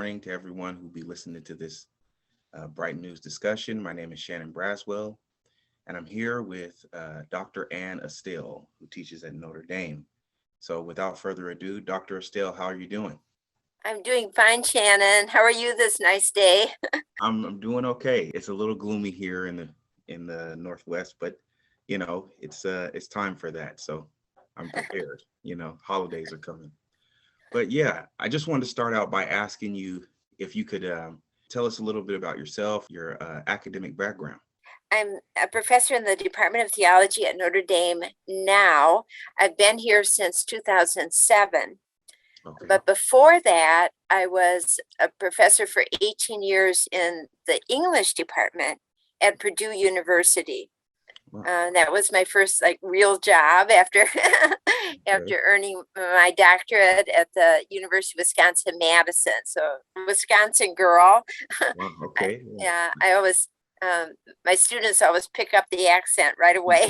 morning to everyone who'll be listening to this Bright News discussion. My name is Shannon Braswell, and I'm here with Dr. Astell, who teaches at Notre Dame. So without further ado, Dr. Astell, how are you doing? I'm doing fine, Shannon. How are you this nice day? I'm doing okay. It's a little gloomy here in the Northwest, but you know, it's time for that. So I'm prepared. You know, holidays are coming. But yeah, I just wanted to start out by asking you if you could tell us a little bit about yourself, your academic background. I'm a professor in the Department of Theology at Notre Dame now. I've been here since 2007. Okay. But before that, I was a professor for 18 years in the English department at Purdue University. Wow. That was my first real job after after earning my doctorate at the University of Wisconsin-Madison. So Wisconsin girl. Wow. Okay. Yeah, I always my students always pick up the accent right away.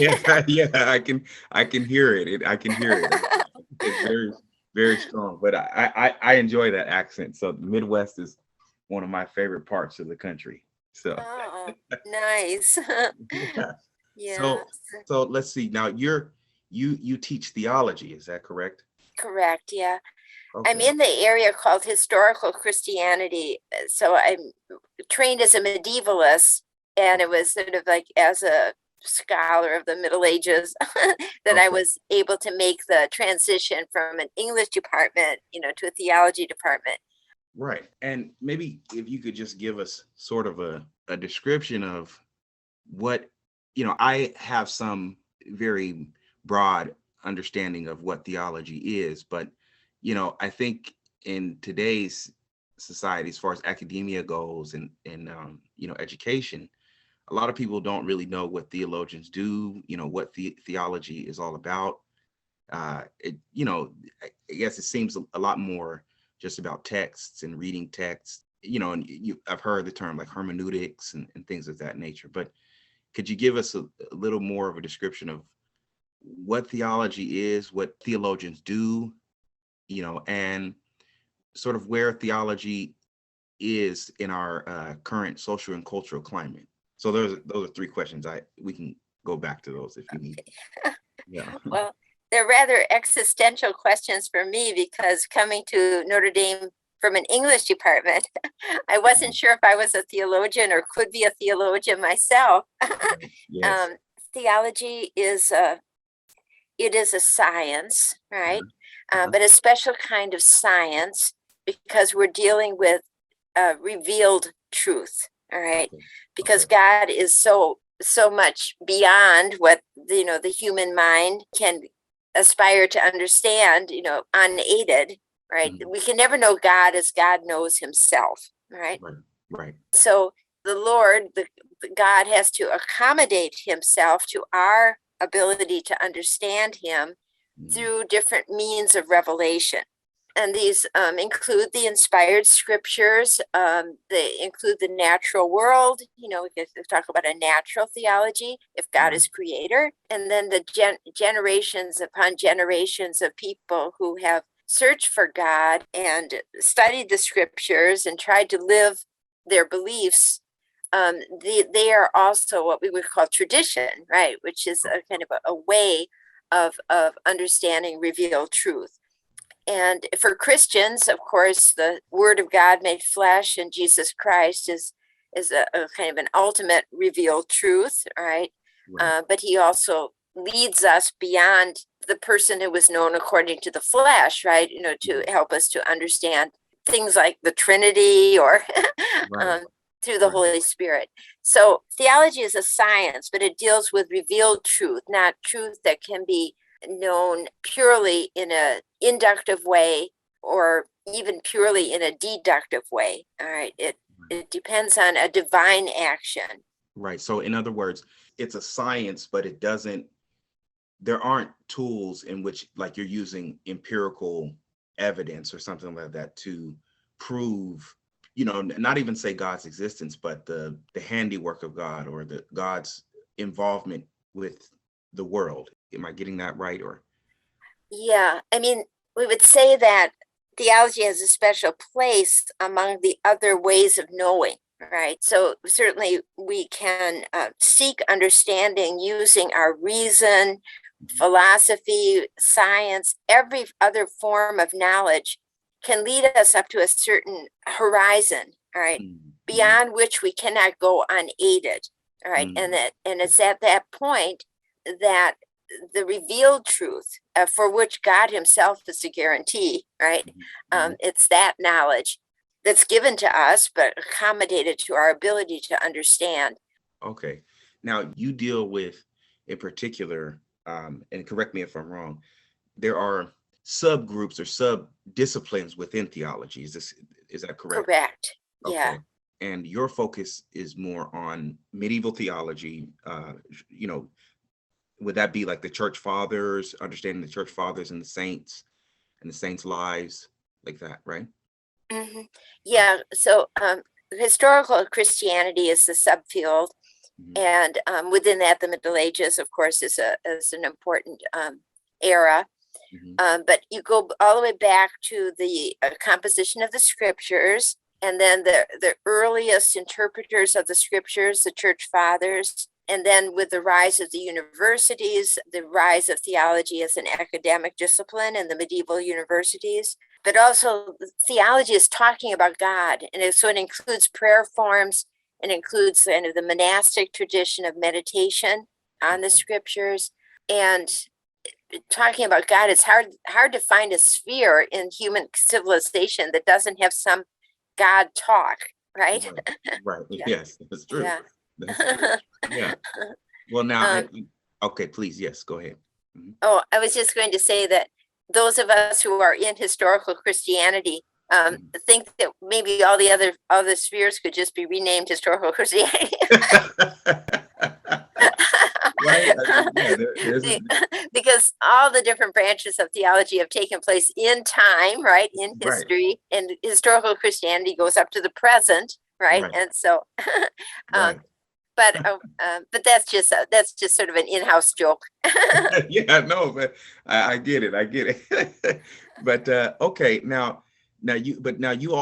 Yeah, I can hear it. I can hear it. It's very, very strong. But I enjoy that accent. So the Midwest is one of my favorite parts of the country. So Oh, nice. yeah. Yeah, So let's see. Now you teach theology, is that correct? correct. Yeah. I'm Okay. in the area called historical Christianity. So I'm trained as a medievalist, and it was sort of like as a scholar of the Middle Ages that I Okay. was able to make the transition from an English department, to a theology department. Right. And maybe if you could just give us sort of a description of what, I have some very broad understanding of what theology is, but, I think in today's society, as far as academia goes and education, a lot of people don't really know what theologians do, what theology is all about. I guess it seems a lot more just about texts and reading texts, and I've heard the term like hermeneutics and things of that nature, but could you give us a little more of a description of what theology is, what theologians do, and sort of where theology is in our current social and cultural climate? So those are three questions. We can go back to those if you need. Yeah. Well, they're rather existential questions for me because coming to Notre Dame from an English department, I wasn't sure if I was a theologian or could be a theologian myself. Yes. Theology is it is a science, right? Uh-huh. But a special kind of science because we're dealing with revealed truth, all right? Okay. Because Okay. God is so much beyond what the human mind can aspire to understand, unaided, right? Mhm. We can never know God as God knows himself, right? Right. Right. So the Lord, the God has to accommodate himself to our ability to understand him Mhm. through different means of revelation. And these include the inspired scriptures. They include the natural world. We can talk about a natural theology, if God is creator. And then the generations upon generations of people who have searched for God and studied the scriptures and tried to live their beliefs. They are also what we would call tradition, right? Which is a kind of a way of understanding revealed truth. And for Christians, of course, the Word of God made flesh and Jesus Christ is a kind of an ultimate revealed truth, right? Right. But he also leads us beyond the person who was known according to the flesh, right? To help us to understand things like the Trinity or Right. through the Right. Holy Spirit. So theology is a science, but it deals with revealed truth, not truth that can be known purely in a inductive way or even purely in a deductive way. All right. It depends on a divine action. Right. So in other words, it's a science, but there aren't tools in which like you're using empirical evidence or something like that to prove, not even say God's existence, but the handiwork of God or the God's involvement with the world. Am I getting that right? Or Yeah. I mean, we would say that theology has a special place among the other ways of knowing, right? So certainly we can seek understanding using our reason, philosophy, science, every other form of knowledge can lead us up to a certain horizon, all right, beyond which we cannot go unaided, all right, and it's at that point that the revealed truth, for which God himself is a guarantee, right? It's that knowledge that's given to us, but accommodated to our ability to understand. Okay. Now you deal with, in particular, and correct me if I'm wrong, there are subgroups or sub disciplines within theology. Is that correct? Correct. Okay. Yeah. And your focus is more on medieval theology, would that be like the church fathers, understanding the church fathers and the saints' lives, like that, right? Yeah. So historical Christianity is the subfield, and within that, the Middle Ages, of course, is an important era. But you go all the way back to the composition of the scriptures, and then the earliest interpreters of the scriptures, the church fathers. And then with the rise of the universities, the rise of theology as an academic discipline in the medieval universities, but also theology is talking about God. And so it includes prayer forms, and includes kind of the monastic tradition of meditation on the scriptures. And talking about God, it's hard to find a sphere in human civilization that doesn't have some God talk, right? Right. Yeah. Yes, that's true. Yeah. That's true. Yeah. Well, now, okay, please, yes, go ahead. Oh, I was just going to say that those of us who are in historical Christianity think that maybe all the other spheres could just be renamed historical Christianity. Right? Because all the different branches of theology have taken place in time, right? In history, and historical Christianity goes up to the present, right? And so, but that's just sort of an in-house joke. Yeah, no, but I get it. I get it. But okay, now you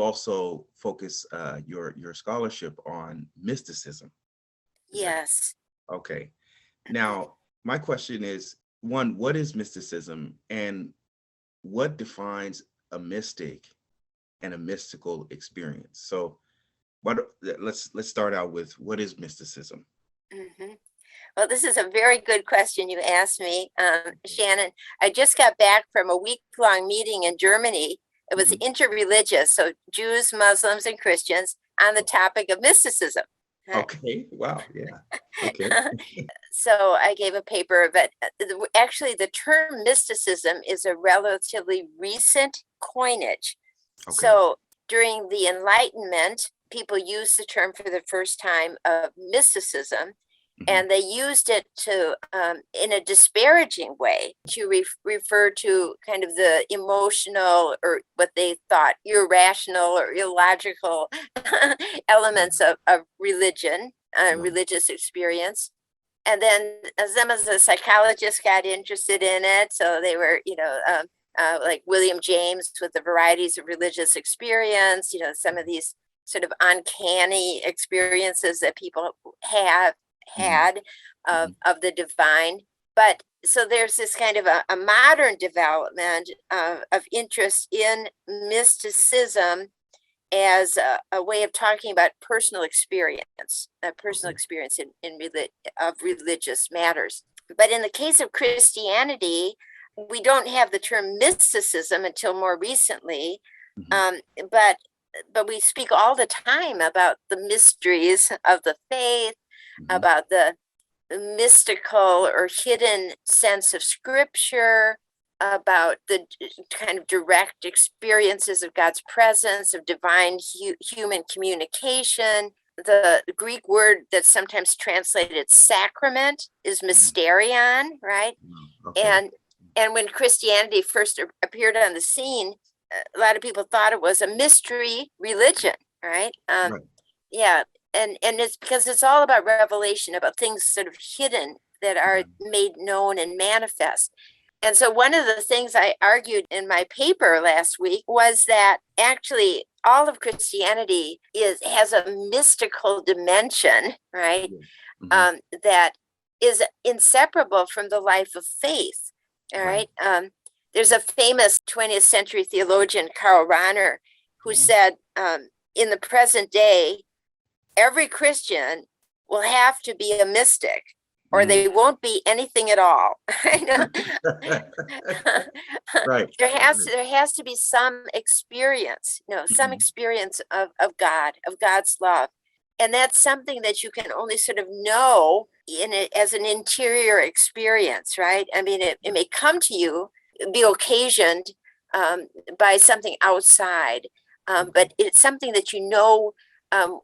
also focus your scholarship on mysticism. Yes. Okay. Now, my question is, one, what is mysticism, and what defines a mystic and a mystical experience? So, let's start out with, what is mysticism? Well, this is a very good question you asked me, Shannon. I just got back from a week-long meeting in Germany. It was interreligious, so Jews, Muslims, and Christians, on the topic of mysticism. Okay. Wow. Yeah. Okay. So I gave a paper, but actually the term mysticism is a relatively recent coinage. Okay. So during the Enlightenment, people used the term for the first time of mysticism, and they used it to, in a disparaging way, to refer to kind of the emotional, or what they thought irrational or illogical elements of religion, religious experience. And then some of the psychologists got interested in it. So they were, like William James with the varieties of religious experience, some of these sort of uncanny experiences that people had of the divine. But so there's this kind of a modern development of interest in mysticism as a way of talking about personal experience, of religious matters. But in the case of Christianity, we don't have the term mysticism until more recently, but we speak all the time about the mysteries of the faith, about the mystical or hidden sense of scripture, about the kind of direct experiences of God's presence, of divine human communication. The Greek word that's sometimes translated sacrament is mysterion, right? Okay. And when Christianity first appeared on the scene, a lot of people thought it was a mystery religion, right? Yeah, and it's because it's all about revelation, about things sort of hidden that are made known and manifest. And so one of the things I argued in my paper last week was that actually all of Christianity has a mystical dimension, right? Mm-hmm. That is inseparable from the life of faith. All right. There's a famous 20th century theologian, Karl Rahner, who said, in the present day, every Christian will have to be a mystic, or they won't be anything at all. Right. There has to be some experience, some experience of God, of God's love. And that's something that you can only sort of know in it as an interior experience, right? I mean, it may come to you, be occasioned by something outside, but it's something that you know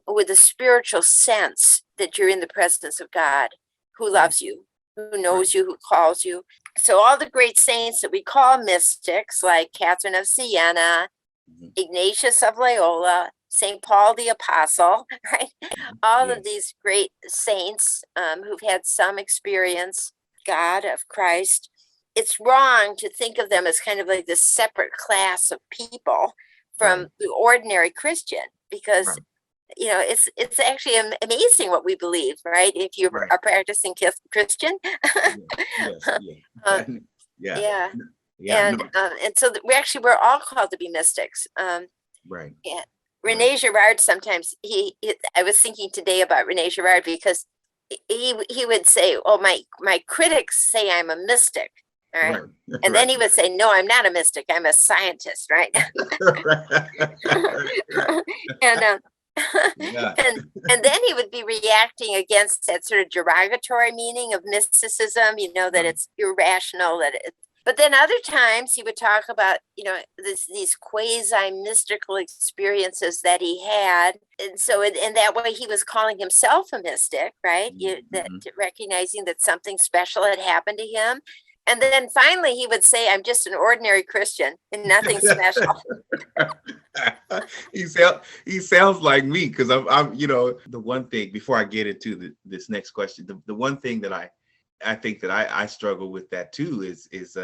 with a spiritual sense that you're in the presence of God, who loves you, who knows you, who calls you. So all the great saints that we call mystics, like Catherine of Siena, Ignatius of Loyola, St. Paul the Apostle, right? All of these great saints who've had some experience, God, of Christ. It's wrong to think of them as kind of like this separate class of people from the ordinary Christian, because it's actually amazing what we believe, right? If you are a practicing Christian. And so we're all called to be mystics. Yeah. Rene Girard, sometimes I was thinking today about Rene Girard, because he would say, "Oh, my critics say I'm a mystic." All right. And then he would say, "No, I'm not a mystic. I'm a scientist." Right. And and then he would be reacting against that sort of derogatory meaning of mysticism, that it's irrational, but then other times he would talk about, these quasi-mystical experiences that he had. And so in that way, he was calling himself a mystic, right? Recognizing that something special had happened to him. And then finally, he would say, "I'm just an ordinary Christian and nothing special." He sounds like me, because I'm the one thing, before I get into this next question, the one thing that I think that I struggle with that too is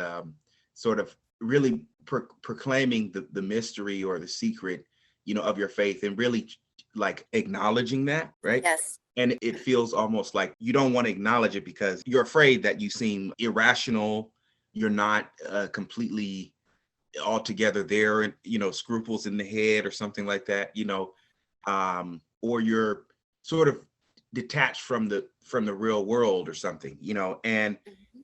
sort of really proclaiming the mystery or the secret, of your faith, and really like acknowledging that, right? Yes. And it feels almost like you don't want to acknowledge it because you're afraid that you seem irrational. You're not completely altogether there, and scruples in the head or something like that, or you're sort of detached from the real world or something, and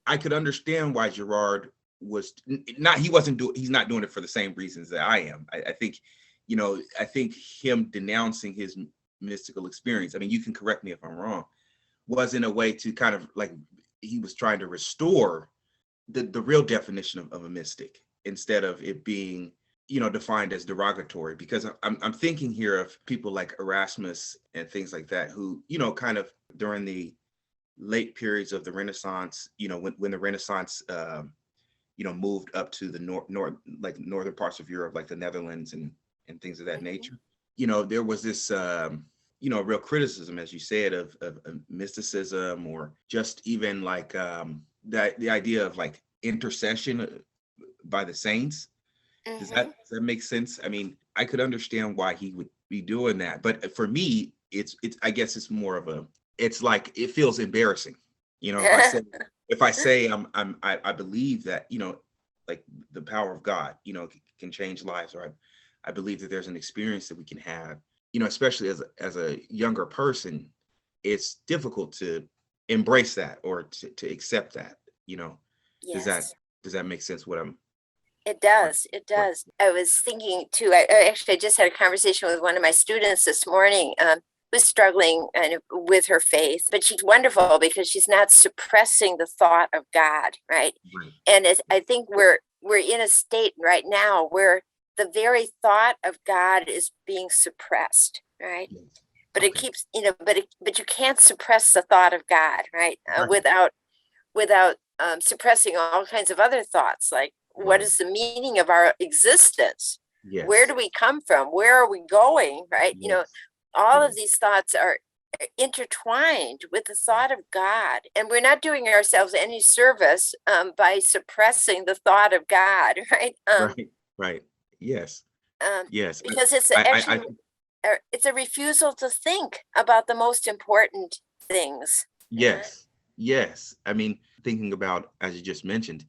I could understand why Girard was not, he's not doing it for the same reasons that I am. I think, I think him denouncing his mystical experience, I mean, you can correct me if I'm wrong, was in a way to kind of like, he was trying to restore the real definition of a mystic, instead of it being, defined as derogatory. Because I'm thinking here of people like Erasmus and things like that, who, kind of during the late periods of the Renaissance, when the Renaissance, moved up to the northern parts of Europe, like the Netherlands and things of that nature, there was this, real criticism, as you said, of mysticism, or just even like the idea of like intercession by the saints. Does that make sense? I mean, I could understand why he would be doing that, but for me, it's I guess it's more of it's like, it feels embarrassing, if I say I believe that, like the power of God, can change lives, or I believe that there's an experience that we can have, especially as a younger person, it's difficult to embrace that, or to accept that, Yes. Does that make sense? It does. I was thinking too, I just had a conversation with one of my students this morning, who's struggling with her faith, but she's wonderful because she's not suppressing the thought of God, right? And I think we're in a state right now where the very thought of God is being suppressed, right? But it keeps, but you can't suppress the thought of God, right? Without suppressing all kinds of other thoughts, like, what is the meaning of our existence? Where do we come from? Where are we going? Right? All of these thoughts are intertwined with the thought of God, and we're not doing ourselves any service by suppressing the thought of God, right? Right. Right. Yes. Um, Yes. because it's I actually it's a refusal to think about the most important things. yes. Yes. I mean, thinking about, as you just mentioned,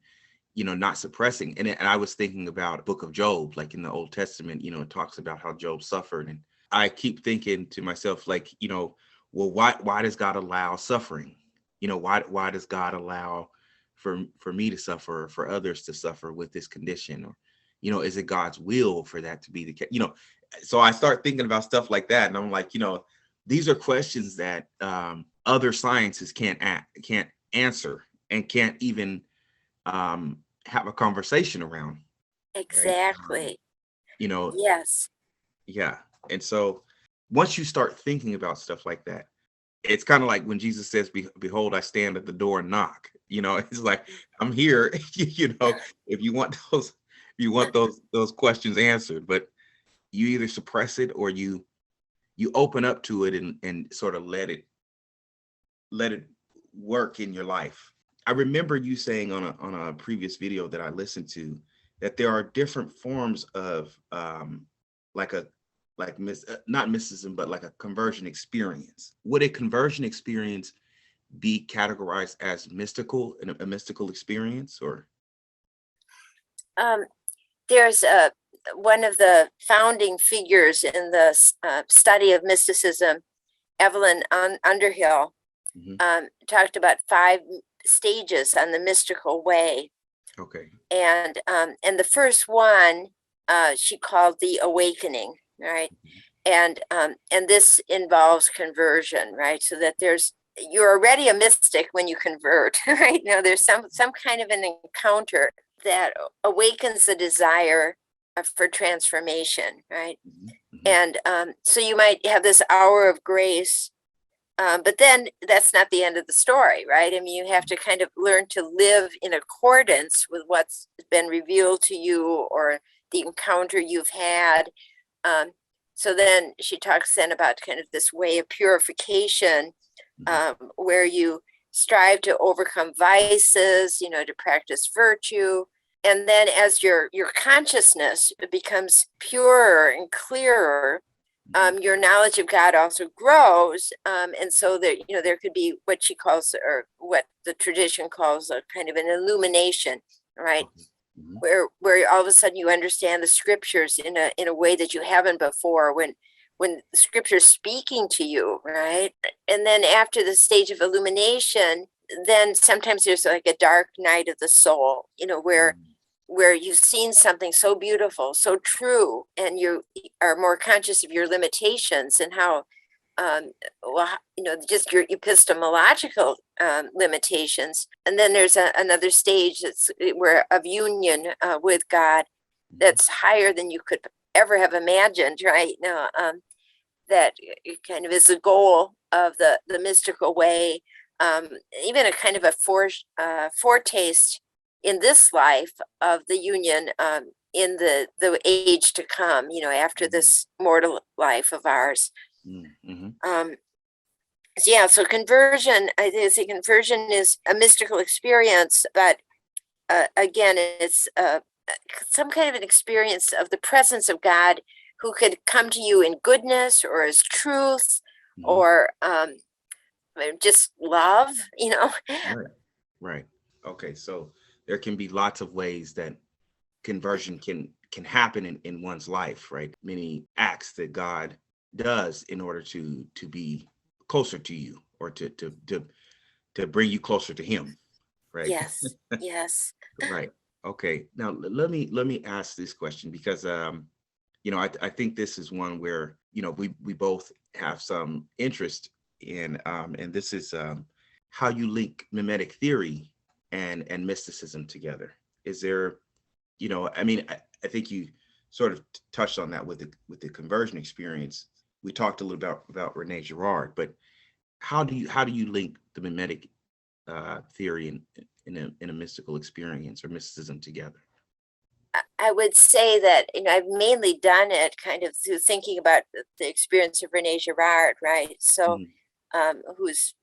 not suppressing. And I was thinking about Book of Job, like in the Old Testament, it talks about how Job suffered. And I keep thinking to myself, like, well, why does God allow suffering? Why does God allow for me to suffer, for others to suffer with this condition? Or, is it God's will for that to be the case? So I start thinking about stuff like that. And I'm like, these are questions that other sciences can't answer and can't even have a conversation around. Right. Exactly. You know, Yes. yeah. And so once you start thinking about stuff like that, it's kind of like when Jesus says, behold, I stand at the door and knock. It's like, I'm here, if you want those questions answered, but you either suppress it or you open up to it and sort of let it work in your life. I remember you saying on a previous video that I listened to that there are different forms of not mysticism, but like a conversion experience. Would a conversion experience be categorized as mystical, in a mystical experience, or? There's one of the founding figures in the study of mysticism, Evelyn Underhill, Mhm. talked about 5 stages on the mystical way. Okay. And the first one she called the awakening, right? And this involves conversion, right? So that you're already a mystic when you convert, right? Now there's some kind of an encounter that awakens the desire for transformation, right? Mhm. And so you might have this hour of grace, but then that's not the end of the story, right? I mean, you have to kind of learn to live in accordance with what's been revealed to you or the encounter you've had. So then she talks then about kind of this way of purification, where you strive to overcome vices, to practice virtue. And then as your consciousness becomes purer and clearer, your knowledge of God also grows. And so there, there could be what she calls, or what the tradition calls, a kind of an illumination, right? Mhm. Where all of a sudden you understand the scriptures in a way that you haven't before, when the scripture's speaking to you, right? And then after the stage of illumination, then sometimes there's like a dark night of the soul, where you've seen something so beautiful, so true, and you are more conscious of your limitations and how, well, just your epistemological limitations. And then there's another stage that's where of union with God that's higher than you could ever have imagined, right? Now, that kind of is the goal of the mystical way. Even a kind of a foretaste in this life of the union in the age to come, after this mortal life of ours. Mhm. So yeah, so conversion, I think conversion is a mystical experience, but again, it's some kind of an experience of the presence of God, who could come to you in goodness or as truth, Mhm. or just love, Right. Right. Okay. So there can be lots of ways that conversion can happen in one's life, right? Many acts that God does in order to be closer to you, or to bring you closer to Him, right? Yes, yes. Right. Okay. Now let me ask this question, because I think this is one where we both have some interest in, and this is how you link mimetic theory and mysticism together. Is there, I mean, I think you sort of touched on that with the conversion experience. We talked a little about Rene Girard, but how do you link the mimetic theory in a mystical experience or mysticism together? I would say that, I've mainly done it kind of through thinking about the experience of Rene Girard, right? So Mhm. who's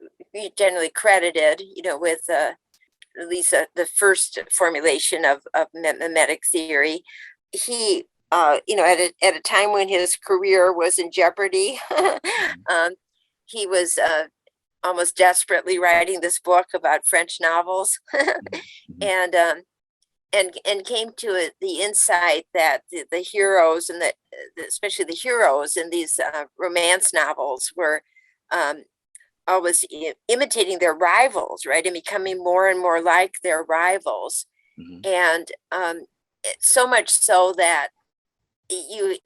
generally credited, with at least the first formulation of memetic theory. He, at a time when his career was in jeopardy, he was almost desperately writing this book about French novels, and came to the insight that the heroes and especially the heroes in these romance novels were always imitating their rivals, right, and becoming more and more like their rivals, and so much so that you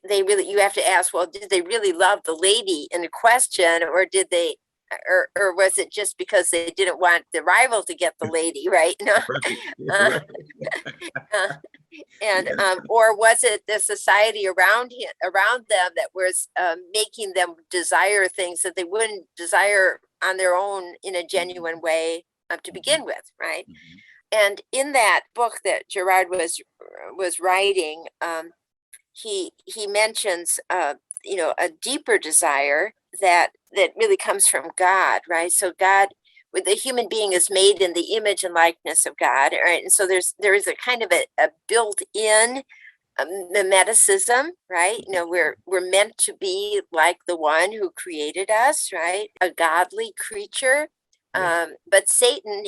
have to ask, well, did they really love the lady in question, or did they, or was it just because they didn't want the rival to get the lady, right? Right. And or was it the society around them that was making them desire things that they wouldn't desire on their own in a genuine way to begin with, right? And in that book that Gerard was writing, he mentions a deeper desire that really comes from God, right? So God, with the human being, is made in the image and likeness of God, right? And so there is a kind of a built-in Mimeticism, right? We're meant to be like the one who created us, right? A godly creature. But Satan,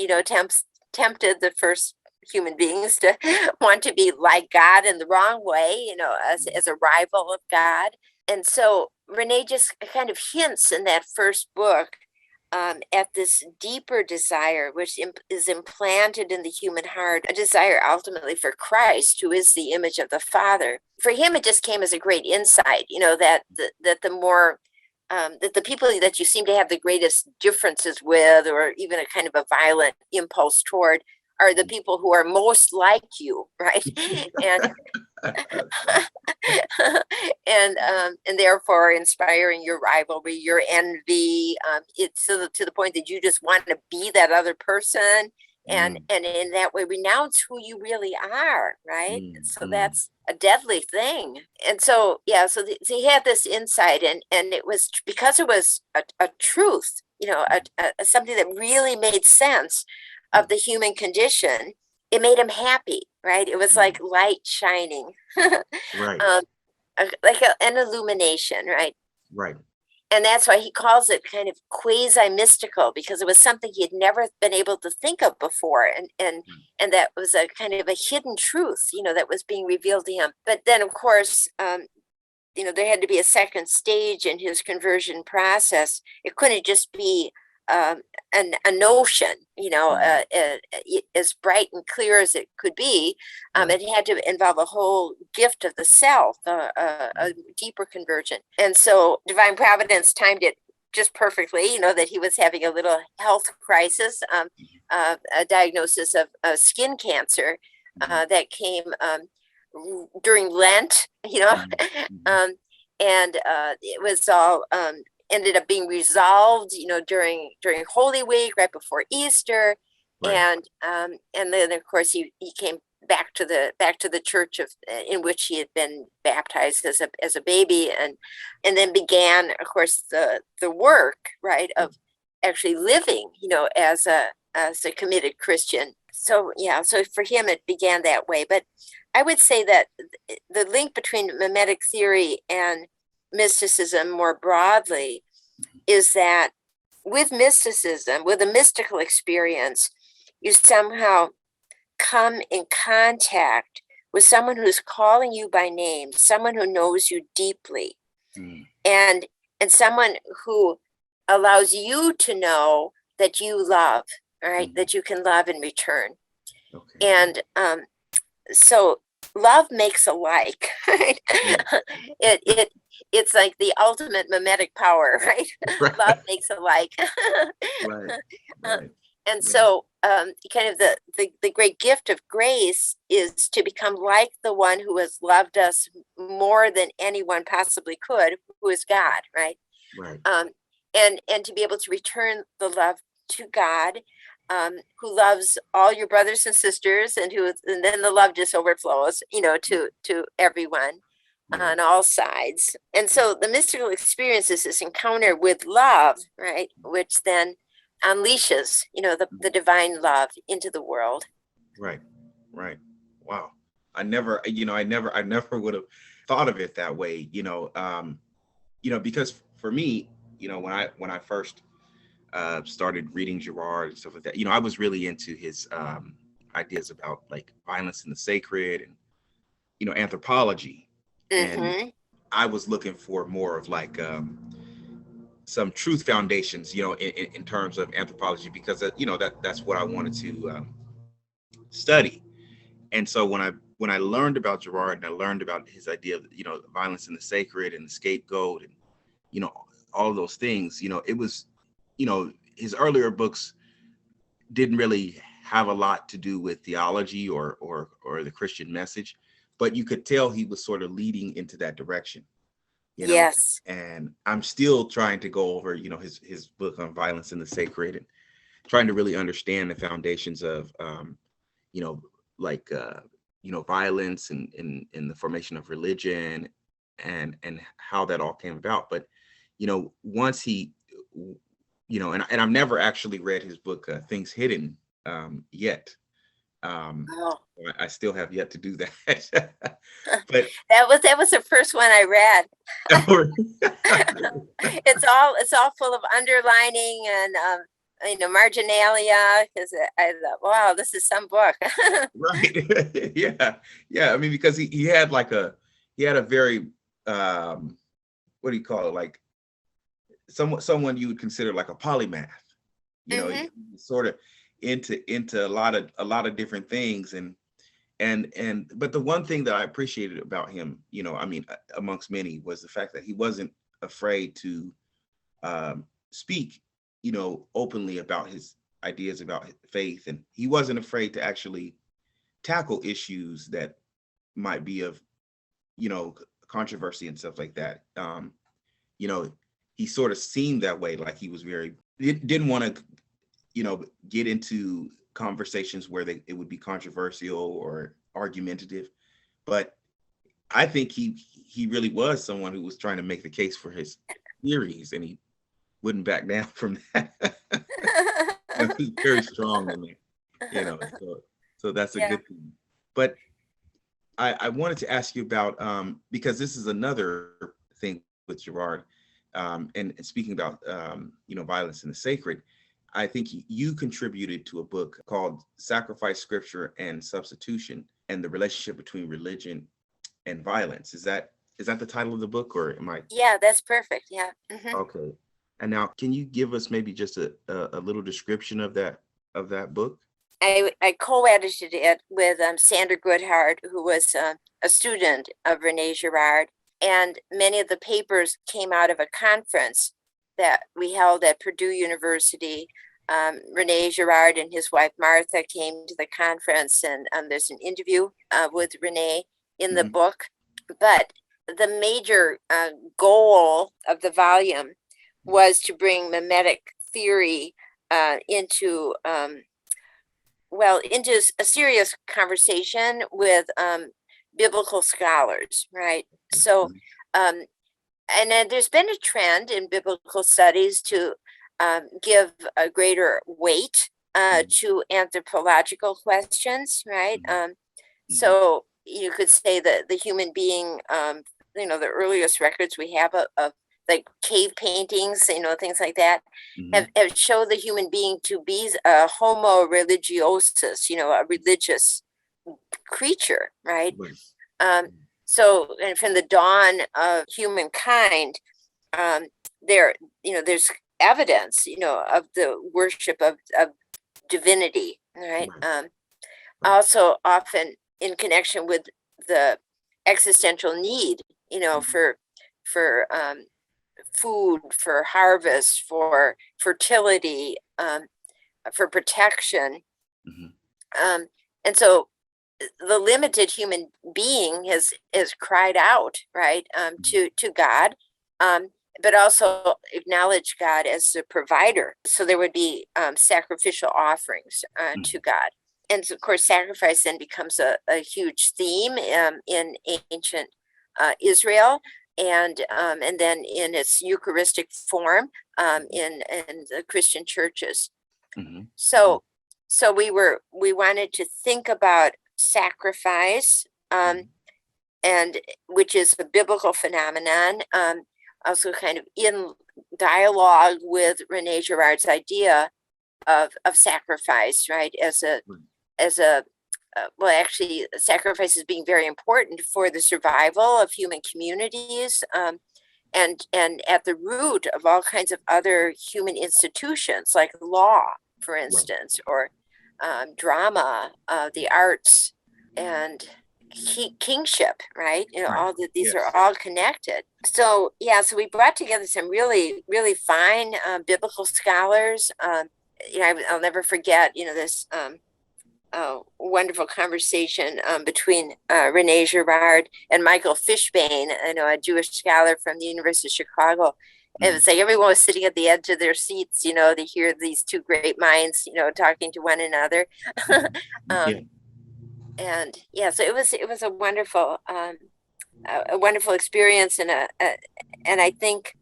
tempted the first human beings to want to be like God in the wrong way, as a rival of God. And so Renee just kind of hints in that first book at this deeper desire, which is implanted in the human heart, a desire ultimately for Christ, who is the image of the Father. For him, it just came as a great insight, that the more that the people that you seem to have the greatest differences with, or even a kind of a violent impulse toward, are the people who are most like you, right? And and therefore inspiring your rivalry, your envy. It's to the point that you just want to be that other person, and in that way renounce who you really are, right? So that's a deadly thing. And so so he had this insight, and it was because it was a truth, something that really made sense of the human condition. It made him happy, right? It was like light shining, Right. Like an illumination, right? Right. And that's why he calls it kind of quasi-mystical, because it was something he had never been able to think of before, and that was a kind of a hidden truth, that was being revealed to him. But then, of course, there had to be a second stage in his conversion process. It couldn't just be a notion, as bright and clear as it could be. It had to involve a whole gift of the self, a deeper conversion. And so divine providence timed it just perfectly, that he was having a little health crisis, a diagnosis of skin cancer that came during Lent, and it was all ended up being resolved, during Holy Week, right before Easter, and then of course he came back to the church in which he had been baptized as a baby, and then began, of course, the work, right, of actually living, as a committed Christian. So so for him it began that way. But I would say that the link between memetic theory and mysticism more broadly is that with mysticism, with a mystical experience, you somehow come in contact with someone who's calling you by name, someone who knows you deeply, and someone who allows you to know that you love, right? That you can love in return. And so love makes alike, right? It's like the ultimate memetic power, right? Love makes alike. And so kind of the great gift of grace is to become like the one who has loved us more than anyone possibly could, who is God, right? And to be able to return the love to God, who loves all your brothers and sisters, and then the love just overflows, to everyone. Right. on all sides. And so the mystical experience is this encounter with love, right? Which then unleashes, the divine love into the world. Right. Right. Wow. I never would have thought of it that way, because for me, when I first started reading Girard and stuff like that, I was really into his ideas about like violence in the sacred and, anthropology. And Mm-hmm. I was looking for more of like some truth foundations, in terms of anthropology, because that's what I wanted to study. And so when I learned about Girard and I learned about his idea of violence in the sacred and the scapegoat and you know all of those things, it was his earlier books didn't really have a lot to do with theology or the Christian message, but you could tell he was sort of leading into that direction. Yes. And I'm still trying to go over his book on violence in the sacred and trying to really understand the foundations of you know like violence and in the formation of religion and how that all came about. But once he and I've never actually read his book Things Hidden yet. Oh. I still have yet to do that. But that was the first one I read. It's all full of underlining and marginalia, because I thought, wow, this is some book. Right. Yeah. I mean, because he had he had a very what do you call it, like someone you would consider like a polymath, Mm-hmm. sort of into a lot of different things. And but the one thing that I appreciated about him, I mean, amongst many, was the fact that he wasn't afraid to speak, openly about his ideas about faith, and he wasn't afraid to actually tackle issues that might be of, controversy and stuff like that. You know, he sort of seemed that way, like he was didn't want to, get into conversations where it would be controversial or argumentative. But I think he really was someone who was trying to make the case for his theories, and he wouldn't back down from that. He's very strong in so that's a Yeah. good thing. But I wanted to ask you about because this is another thing with Girard, and speaking about violence in the sacred. I think you contributed to a book called Sacrifice, Scripture, and Substitution, and the relationship between religion and violence. Is that the title of the book, or am I? Yeah, that's perfect. Yeah. Mm-hmm. Okay. And now, can you give us maybe just a little description of that book? I co-edited it with Sandra Goodhart, who was a student of Rene Girard, and many of the papers came out of a conference that we held at Purdue University. Rene Girard and his wife Martha came to the conference, and there's an interview with Rene in the Mhm. book. But the major goal of the volume was to bring Memetic theory into a serious conversation with biblical scholars, right? So, and then there's been a trend in biblical studies to give a greater weight to anthropological questions, right? So you could say that the human being, the earliest records we have of like cave paintings, things like that, have showed the human being to be a homo religiosus, a religious creature, right? So, and from the dawn of humankind, there's evidence, of the worship of divinity, right? Also often in connection with the existential need, for food, for harvest, for fertility, for protection. And so the limited human being has cried out, right, to God, but also acknowledge God as the provider. So there would be sacrificial offerings to God. And so, of course, sacrifice then becomes a huge theme in ancient Israel, and then in its Eucharistic form in the Christian churches. Mm-hmm. So we wanted to think about sacrifice, and which is a biblical phenomenon, also kind of in dialogue with Rene Girard's idea of sacrifice, right? As a well, actually, sacrifice is being very important for the survival of human communities, and at the root of all kinds of other human institutions, like law, for instance, or drama, the arts, and kingship, right? All these are all connected. So so we brought together some really, really fine biblical scholars. I'll never forget, this wonderful conversation between Rene Girard and Michael Fishbane, a Jewish scholar from the University of Chicago. It was like everyone was sitting at the edge of their seats, to hear these two great minds, talking to one another. And so it was a wonderful experience, and I think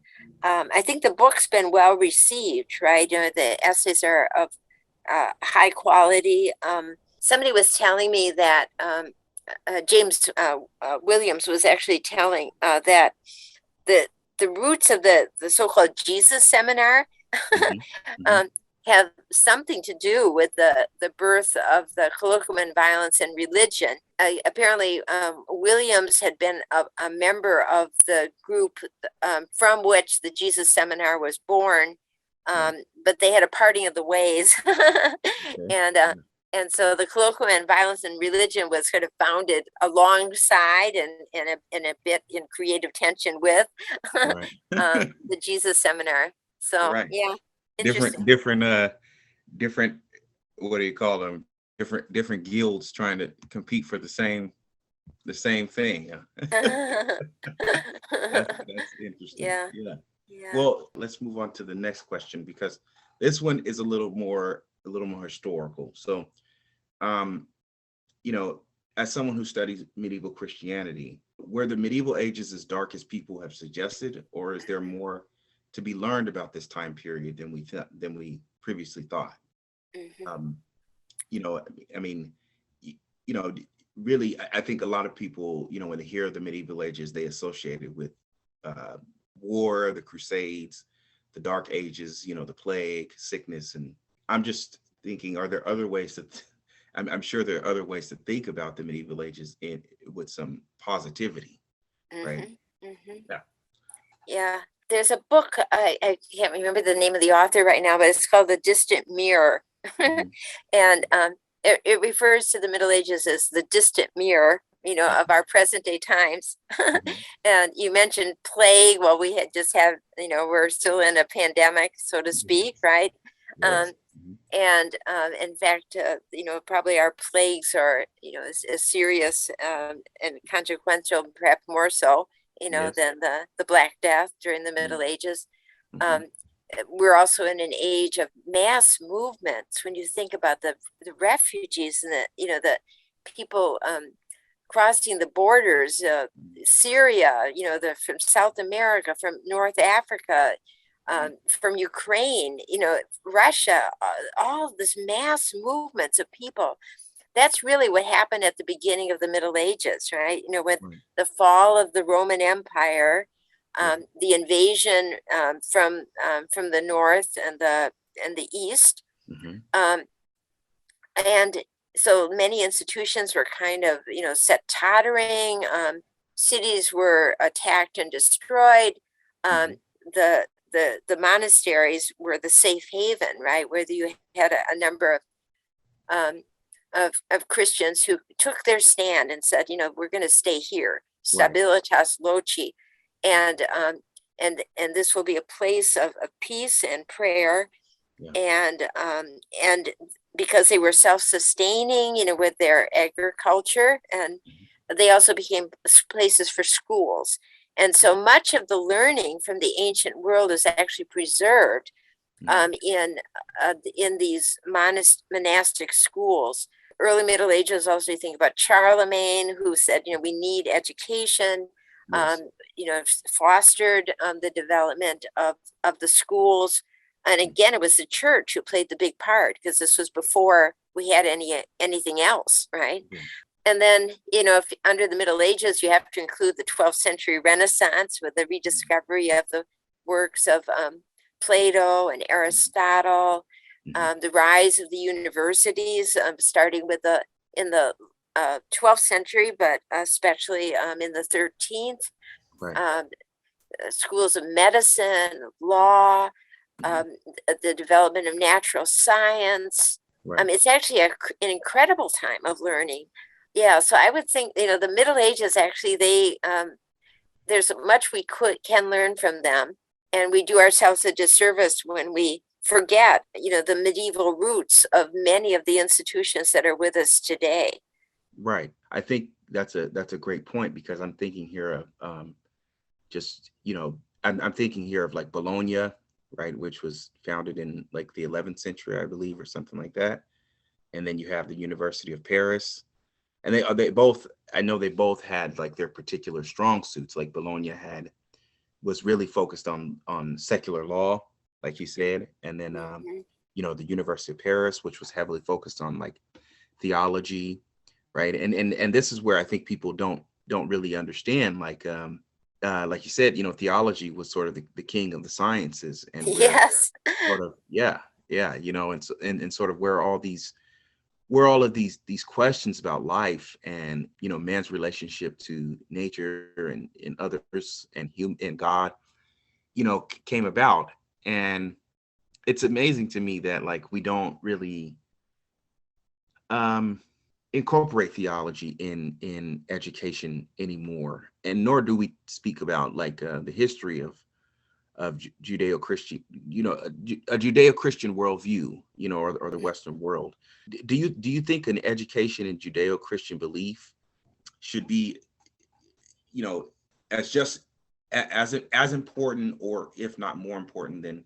the book's been well received, right? The essays are of high quality. Somebody was telling me that James Williams was actually telling that the roots of the so-called Jesus seminar have something to do with the birth of the colloquium on violence and religion. Apparently, Williams had been a member of the group from which the Jesus seminar was born, but they had a parting of the ways. And so the colloquium on violence and religion was kind of founded alongside and a bit in creative tension with the Jesus seminar. So different what do you call them, different guilds trying to compete for the same thing. That's interesting. Yeah. Well, let's move on to the next question, because this one is a little more historical. So as someone who studies medieval Christianity, were the medieval ages as dark as people have suggested, or is there more to be learned about this time period than we previously thought? Really, I think a lot of people, when they hear the medieval ages, they associate it with war, the Crusades, the Dark Ages, the plague, sickness. And I'm just thinking, are there other ways I'm sure there are other ways to think about the medieval ages with some positivity, right? Yeah. There's a book, I can't remember the name of the author right now, but it's called The Distant Mirror. And it refers to the Middle Ages as the distant mirror, of our present day times. And you mentioned plague. Well, we had we're still in a pandemic, so to speak, right? And in fact, probably our plagues are, as serious and consequential, perhaps more so, than the Black Death during the Middle Ages. We're also in an age of mass movements. When you think about the refugees and the people crossing the borders, Syria, from South America, from North Africa, from Ukraine, Russia, all of this mass movements of people. That's really what happened at the beginning of the Middle Ages, right? With the fall of the Roman Empire, the invasion from the north and the east, and so many institutions were kind of set tottering. Cities were attacked and destroyed. The monasteries were the safe haven, right, where you had a number of Christians who took their stand and said, we're going to stay here, stabilitas loci, and this will be a place of peace and prayer, and because they were self-sustaining, with their agriculture, and they also became places for schools. And so much of the learning from the ancient world is actually preserved in these monastic schools. Early Middle Ages, also you think about Charlemagne, who said, we need education. Yes. Fostered the development of the schools. And again, it was the church who played the big part, because this was before we had anything else, right? Yeah. And then, if under the Middle Ages, you have to include the 12th century Renaissance with the rediscovery of the works of Plato and Aristotle, the rise of the universities, starting in the 12th century, but especially in the 13th, Right. schools of medicine, law, the development of natural science. Right. It's actually an incredible time of learning. Yeah, so I would think, the Middle Ages, actually, there's much we can learn from them, and we do ourselves a disservice when we forget, the medieval roots of many of the institutions that are with us today. Right. I think that's a great point, because I'm thinking here of just, I'm thinking here of like Bologna, right, which was founded in like the 11th century, I believe, or something like that. And then you have the University of Paris, and they both, I know they both had like their particular strong suits. Like Bologna was really focused on secular law, like you said, and then the University of Paris, which was heavily focused on like theology, right? And this is where I think people don't really understand, like you said, theology was sort of the king of the sciences, and yes, sort of, and sort of where all of these questions about life and man's relationship to nature and others and God came about. And it's amazing to me that like we don't really incorporate theology in education anymore, and nor do we speak about like the history of Judeo-Christian, a Judeo-Christian worldview, or the Western world. Do you think an education in Judeo-Christian belief should be, as important, or if not more important than,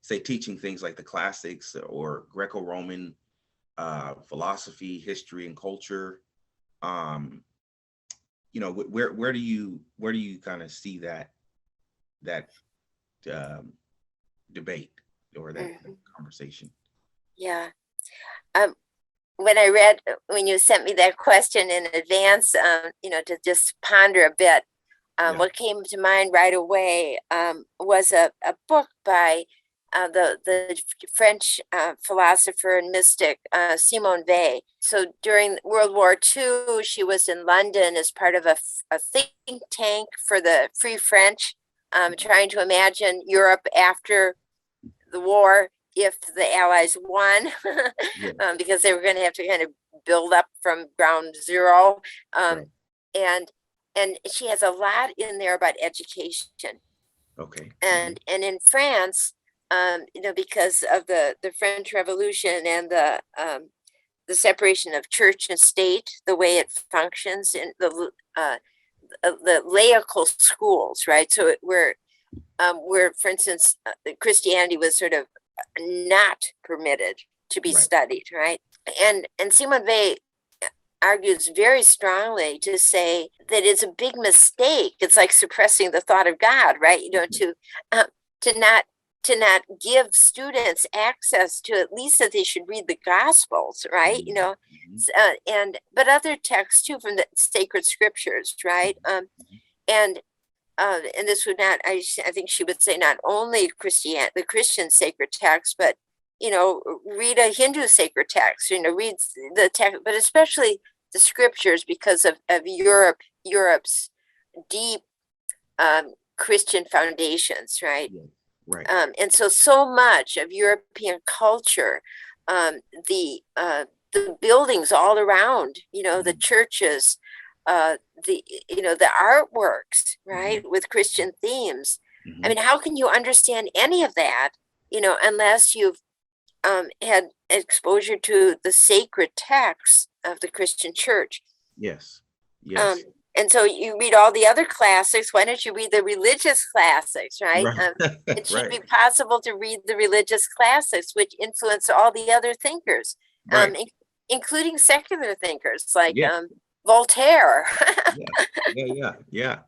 say, teaching things like the classics or Greco-Roman philosophy, history, and culture? Where do you kind of see that debate or that conversation? Yeah. When you sent me that question in advance, to just ponder a bit, what came to mind right away was a book by the French philosopher and mystic Simone Weil. So during World War II, she was in London as part of a think tank for the Free French, trying to imagine Europe after the war if the Allies won, because they were going to have to kind of build up from ground zero. And she has a lot in there about education. Okay. And in France, because of the French Revolution and the separation of church and state, the way it functions in the laical schools, right? So where, for instance, Christianity was sort of not permitted to be studied, right? And Simone Weil argues very strongly to say that it's a big mistake. It's like suppressing the thought of God, right? To not give students access to, at least that they should read the Gospels, right? But other texts too from the sacred scriptures, right? And this would not, I think she would say, not only the Christian sacred text, but read a Hindu sacred text, read the text, but especially the scriptures, because of Europe's deep Christian foundations, right? Right. And so much of European culture, the buildings all around, the churches, the artworks, right, with Christian themes. I mean, how can you understand any of that, unless you've had exposure to the sacred texts of the Christian church? Yes. And so you read all the other classics. Why don't you read the religious classics, right? It should be possible to read the religious classics, which influence all the other thinkers, including secular thinkers like Voltaire. Yeah.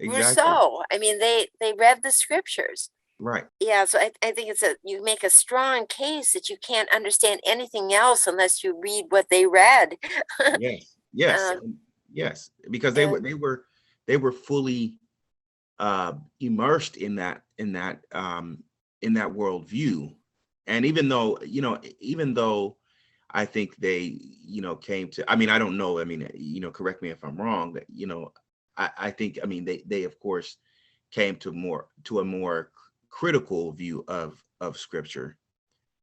exactly. Rousseau. I mean, they read the scriptures. Right. Yeah, so I think you make a strong case that you can't understand anything else unless you read what they read. Yes. Yes. um, Yes. Because and they were fully immersed in that worldview. And even though I think they, came to, I mean, I don't know, I mean, correct me if I'm wrong, but I think, I mean, they of course came to a more critical view of scripture,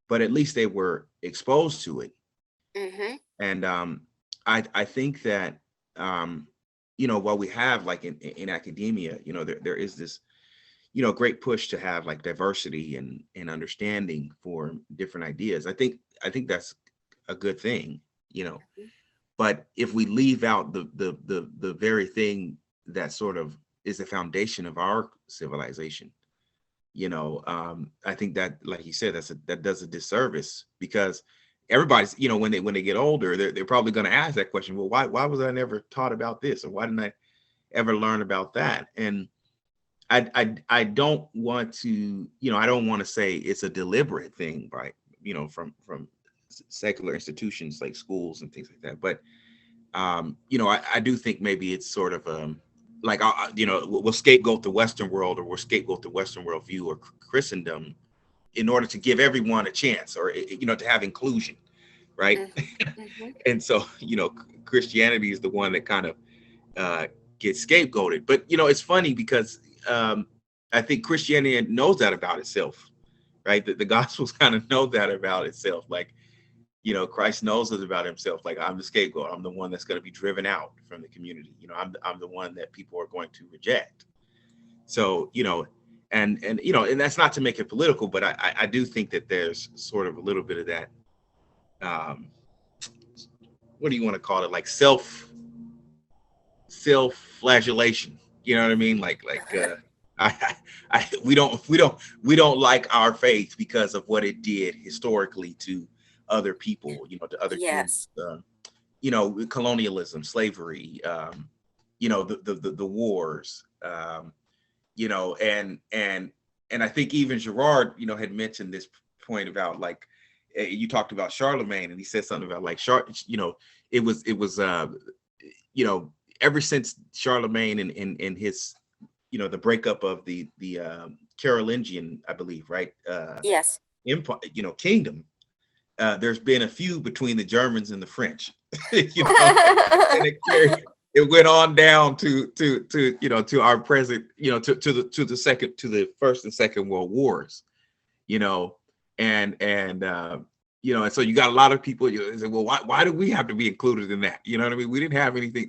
but at least they were exposed to it. mhm, And I think that while we have like in academia, there is this great push to have like diversity and understanding for different ideas. I think that's a good thing, you know. But if we leave out the very thing that sort of is the foundation of our civilization, I think that, like you said, that does a disservice, because everybody's, when they get older, they're probably going to ask that question. Well, why was I never taught about this, or why didn't I ever learn about that? And I don't want to, I don't want to say it's a deliberate thing, right? From secular institutions like schools and things like that. But I do think maybe it's sort of like we'll scapegoat the Western world, or we'll scapegoat the Western world view or Christendom in order to give everyone a chance, or to have inclusion, right? mhm, mhm. And so Christianity is the one that kind of uh, gets scapegoated. But it's funny because I think Christianity knows that about itself, right? The Gospels kind of know that about itself. Like, Christ knows it about himself. Like, I'm the scapegoat. I'm the one that's going to be driven out from the community. I'm the one that people are going to reject. So, and that's not to make it political, but I do think that there's sort of a little bit of that. Um, what do you want to call it? Like self flagellation. You know what I mean? I, we don't like our faith because of what it did historically to other people, to other Yes. communities. Colonialism, slavery, the wars, and I think even Gerard, had mentioned this point about, like, you talked about Charlemagne, and he said something about, like, it was you know ever since Charlemagne and his, the breakup of the Carolingian, I believe, right, Yes. empire, kingdom, there's been a feud between the Germans and the French, and it went on down to our present, to the First and Second World Wars, you know, and so you got a lot of people, say, well, why do we have to be included in that? You know what I mean? We didn't have anything.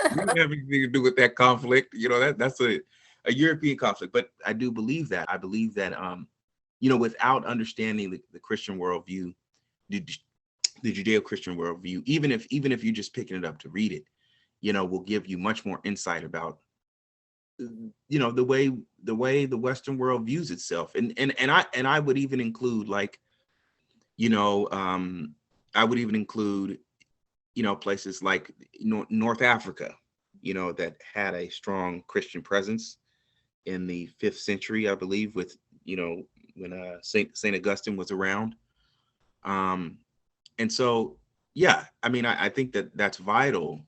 We didn't have anything to do with that conflict. That's a European conflict. But I do believe that. I believe that without understanding the Christian worldview, the, the Judeo-Christian worldview, even if you're just picking it up to read it, will give you much more insight about the way the Western world views itself. And I would even include, like, I would even include places like North Africa, that had a strong Christian presence in the 5th century, I believe, with when Saint Augustine was around. And so, yeah, I mean, I think that that's vital,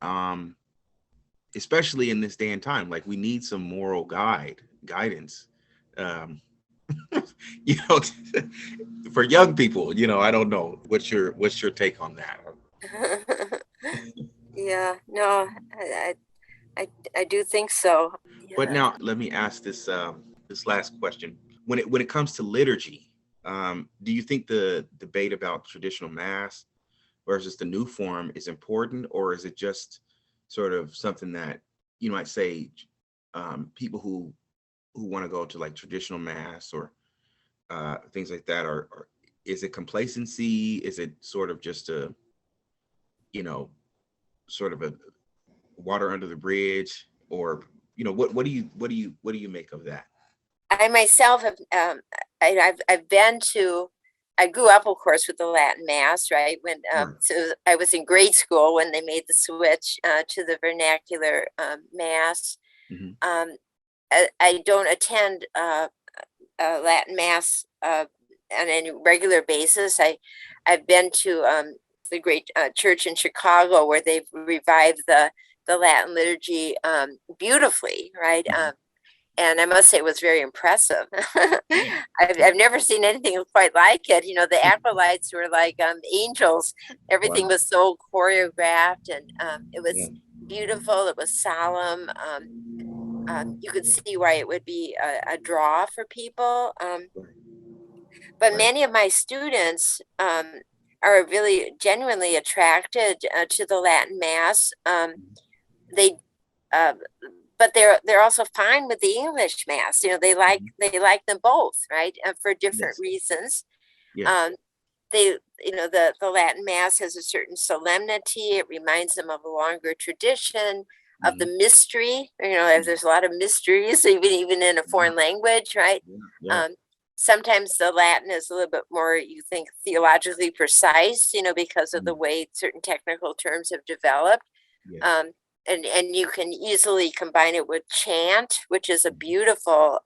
um, especially in this day and time. Like, we need some moral guidance, um, you know, for young people. I don't know what's your take on that. Yeah, no, I do think so. But Yeah. now let me ask this last question. When it comes to liturgy, do you think the debate about traditional mass versus the new form is important, or is it just sort of something that you might say, people who want to go to, like, traditional mass or things like that, or is it complacency? Is it sort of just a you know sort of a water under the bridge, or what do you make of that? I myself have, I've been to, I grew up, of course, with the Latin Mass, right? Right. So I was in grade school when they made the switch to the vernacular Mass. Mhm. I don't attend Latin Mass on any regular basis. I've been to the great church in Chicago where they've revived the Latin liturgy beautifully, right? Mhm. And I must say it was very impressive. Yeah. I've never seen anything quite like it. You know, the acolytes were like angels. Everything Wow. was so choreographed, and it Yeah. was beautiful. It was solemn. You could see why it would be a draw for people. Right. But Right. many of my students are really genuinely attracted to the Latin Mass. Mhm. They uh, but they're also fine with the English Mass. You know, Mhm. they like them both, right? For different Yes. reasons. Yes. Um, you know, the Latin Mass has a certain solemnity. It reminds them of a longer tradition of the Mhm. mystery. You know, Mhm. there's a lot of mysteries, even in a Yeah. foreign language, right? Yeah. Yeah. Um, Sometimes the Latin is a little bit more, you think, theologically precise, you know, because of the Mhm. way certain technical terms have developed. Yes. Um, and you can easily combine it with chant, which is Mhm. a beautiful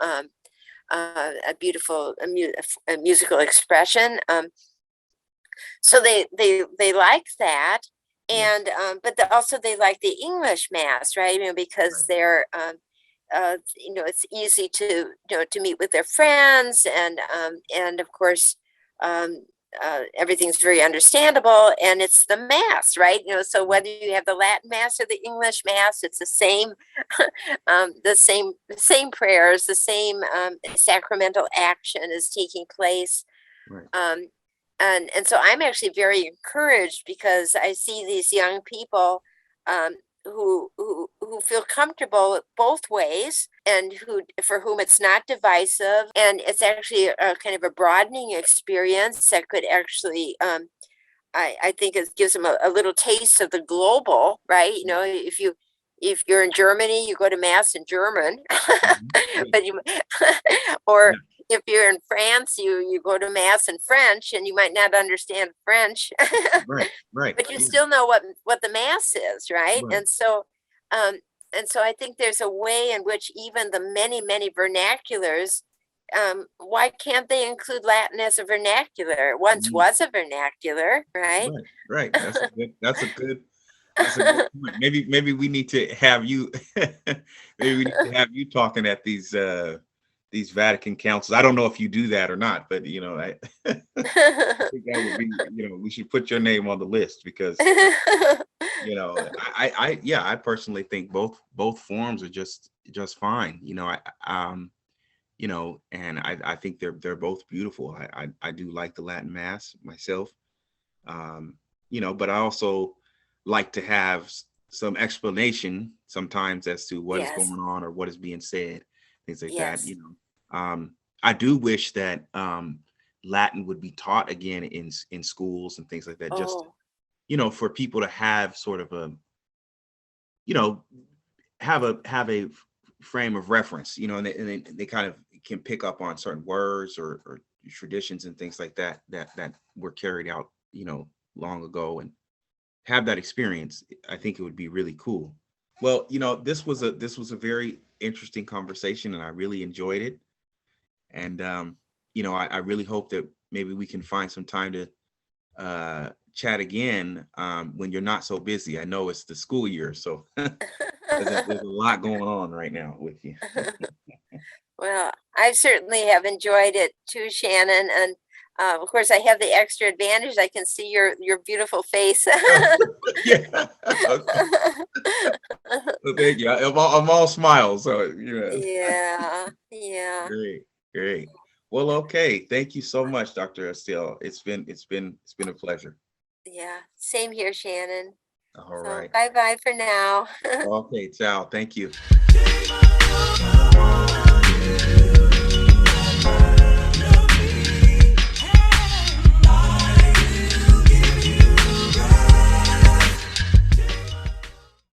a musical expression. So they like that, Yes. and but also they like the English Mass, right? You know, because Right. they're you know, it's easy to, you know, to meet with their friends, and of course um, everything's very understandable, and it's the Mass, right? You know, so Right. whether you have the Latin Mass or the English Mass, it's the same, the same prayers, the same sacramental action is taking place. Right. Um, and so I'm actually very encouraged because I see these young people who feel comfortable both ways, and who, for whom it's not divisive, and it's actually a kind of a broadening experience that could actually I think it gives them a little taste of the global, right? You know, Yes. if you're in Germany, you go to mass in German, Mhm. Yeah. but you or Yeah. if you're in France, you go to mass in French, and you might not understand French, Right. Right. but you Yeah. still know what the mass is, right? Right. Um, and so I think there's a way in which even the many vernaculars, why can't they include Latin as a vernacular? It once Mhm. was a vernacular, right? Right. Right. That's a good point. Maybe we need to have you maybe we need to have you talking at these Vatican councils. I don't know if you do that or not, but I think that would be, we should put your name on the list because yeah, I personally think both forms are just fine. And I think they're both beautiful. I do like the Latin Mass myself. um, but I also like to have some explanation sometimes as to what is Yes, going on or what is being said, things like that. yes. I do wish that Latin would be taught again in schools and things like that, just Oh, for people to have sort of you know, have a frame of reference, and they kind of can pick up on certain words or traditions and things like that were carried out, long ago, and have that experience. I think it would be really cool. Well, this was a very interesting conversation, and I really enjoyed it. And I really hope that maybe we can find some time to chat again when you're not so busy. I know it's the school year, so there's a lot going on right now with you. well, I certainly have enjoyed it too, Shannon. And of course, I have the extra advantage. I can see your beautiful face. Yeah. Okay. Well, thank you. I'm all smiles. So Yeah, yeah, great, great. Well, okay. Thank you so much, Dr. Astell. It's been a pleasure. yeah. Same here, Shannon. All So right. bye bye for now. Okay. Ciao. Thank you.